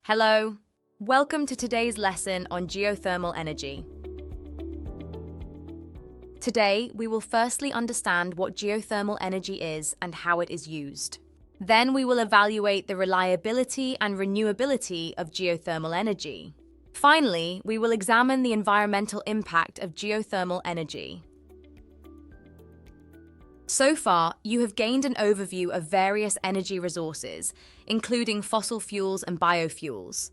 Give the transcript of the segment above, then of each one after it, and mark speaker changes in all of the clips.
Speaker 1: Hello, welcome to today's lesson on geothermal energy. Today, we will firstly understand what geothermal energy is and how it is used. Then we will evaluate the reliability and renewability of geothermal energy. Finally, we will examine the environmental impact of geothermal energy. So far, you have gained an overview of various energy resources, including fossil fuels and biofuels.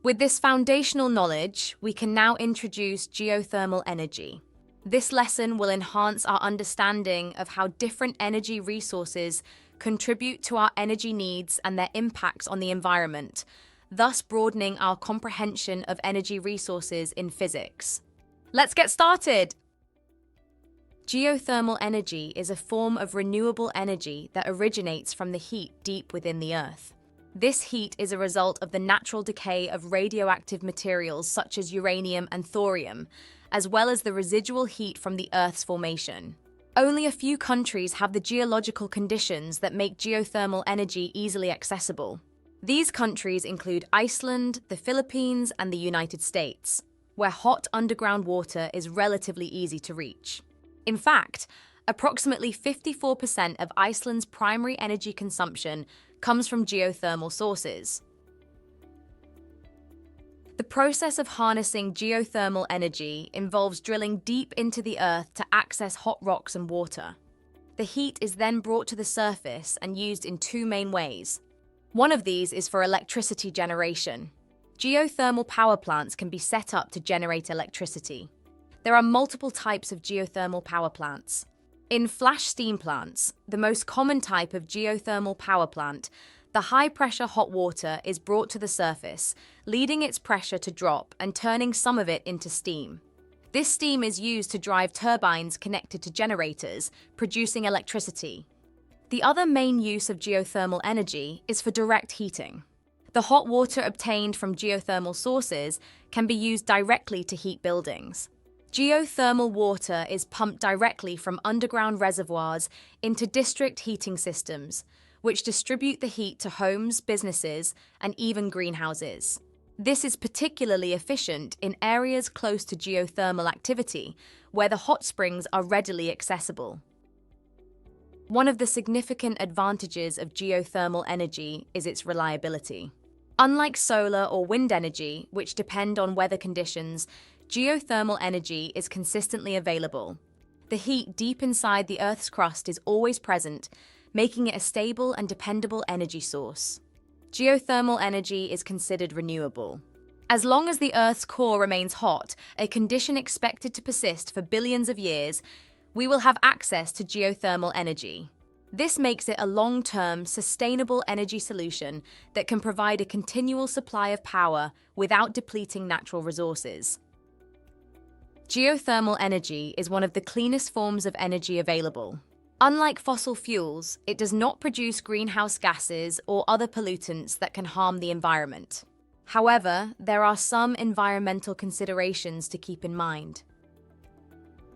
Speaker 1: With this foundational knowledge, we can now introduce geothermal energy. This lesson will enhance our understanding of how different energy resources contribute to our energy needs and their impacts on the environment, thus broadening our comprehension of energy resources in physics. Let's get started! Geothermal energy is a form of renewable energy that originates from the heat deep within the Earth. This heat is a result of the natural decay of radioactive materials such as uranium and thorium, as well as the residual heat from the Earth's formation. Only a few countries have the geological conditions that make geothermal energy easily accessible. These countries include Iceland, the Philippines, and the United States, where hot underground water is relatively easy to reach. In fact, approximately 54% of Iceland's primary energy consumption comes from geothermal sources. The process of harnessing geothermal energy involves drilling deep into the earth to access hot rocks and water. The heat is then brought to the surface and used in two main ways. One of these is for electricity generation. Geothermal power plants can be set up to generate electricity. There are multiple types of geothermal power plants. In flash steam plants, the most common type of geothermal power plant, the high-pressure hot water is brought to the surface, leading its pressure to drop and turning some of it into steam. This steam is used to drive turbines connected to generators, producing electricity. The other main use of geothermal energy is for direct heating. The hot water obtained from geothermal sources can be used directly to heat buildings. Geothermal water is pumped directly from underground reservoirs into district heating systems, which distribute the heat to homes, businesses, and even greenhouses. This is particularly efficient in areas close to geothermal activity, where the hot springs are readily accessible. One of the significant advantages of geothermal energy is its reliability. Unlike solar or wind energy, which depend on weather conditions, geothermal energy is consistently available. The heat deep inside the Earth's crust is always present, making it a stable and dependable energy source. Geothermal energy is considered renewable. As long as the Earth's core remains hot, a condition expected to persist for billions of years, we will have access to geothermal energy. This makes it a long-term, sustainable energy solution that can provide a continual supply of power without depleting natural resources. Geothermal energy is one of the cleanest forms of energy available. Unlike fossil fuels, it does not produce greenhouse gases or other pollutants that can harm the environment. However, there are some environmental considerations to keep in mind.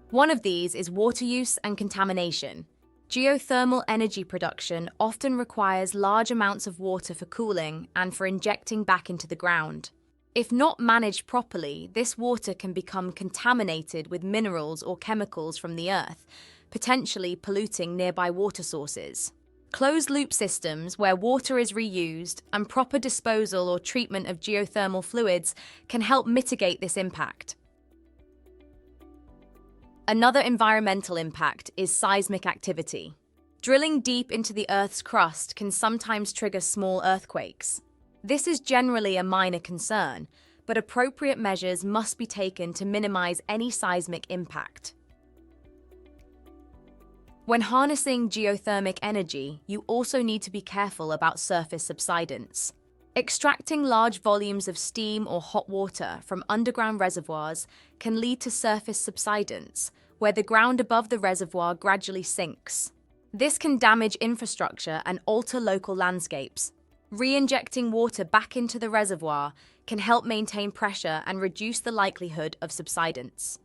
Speaker 1: One of these is water use and contamination. Geothermal energy production often requires large amounts of water for cooling and for injecting back into the ground. If not managed properly, this water can become contaminated with minerals or chemicals from the earth, potentially polluting nearby water sources. Closed-loop systems where water is reused and proper disposal or treatment of geothermal fluids can help mitigate this impact. Another environmental impact is seismic activity. Drilling deep into the Earth's crust can sometimes trigger small earthquakes. This is generally a minor concern, but appropriate measures must be taken to minimize any seismic impact. When harnessing geothermal energy, you also need to be careful about surface subsidence. Extracting large volumes of steam or hot water from underground reservoirs can lead to surface subsidence, where the ground above the reservoir gradually sinks. This can damage infrastructure and alter local landscapes. Re-injecting water back into the reservoir can help maintain pressure and reduce the likelihood of subsidence.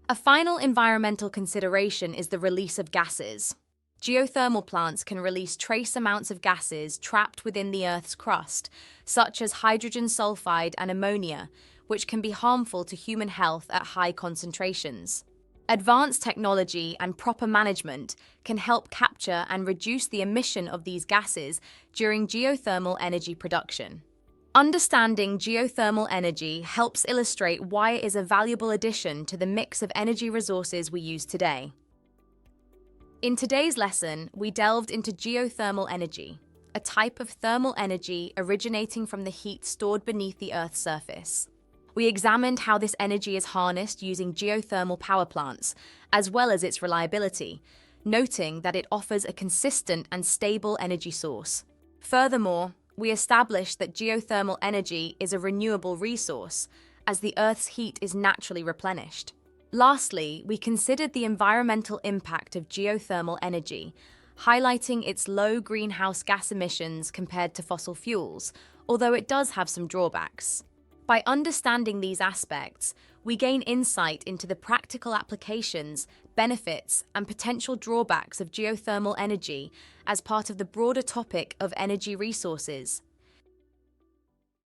Speaker 1: A final environmental consideration is the release of gases. Geothermal plants can release trace amounts of gases trapped within the Earth's crust, such as hydrogen sulfide and ammonia, which can be harmful to human health at high concentrations. Advanced technology and proper management can help capture and reduce the emission of these gases during geothermal energy production. Understanding geothermal energy helps illustrate why it is a valuable addition to the mix of energy resources we use today. In today's lesson, we delved into geothermal energy, a type of thermal energy originating from the heat stored beneath the Earth's surface. We examined how this energy is harnessed using geothermal power plants, as well as its reliability, noting that it offers a consistent and stable energy source. Furthermore, we established that geothermal energy is a renewable resource, as the Earth's heat is naturally replenished. Lastly, we considered the environmental impact of geothermal energy, highlighting its low greenhouse gas emissions compared to fossil fuels, although it does have some drawbacks. By understanding these aspects, we gain insight into the practical applications, benefits, and potential drawbacks of geothermal energy as part of the broader topic of energy resources.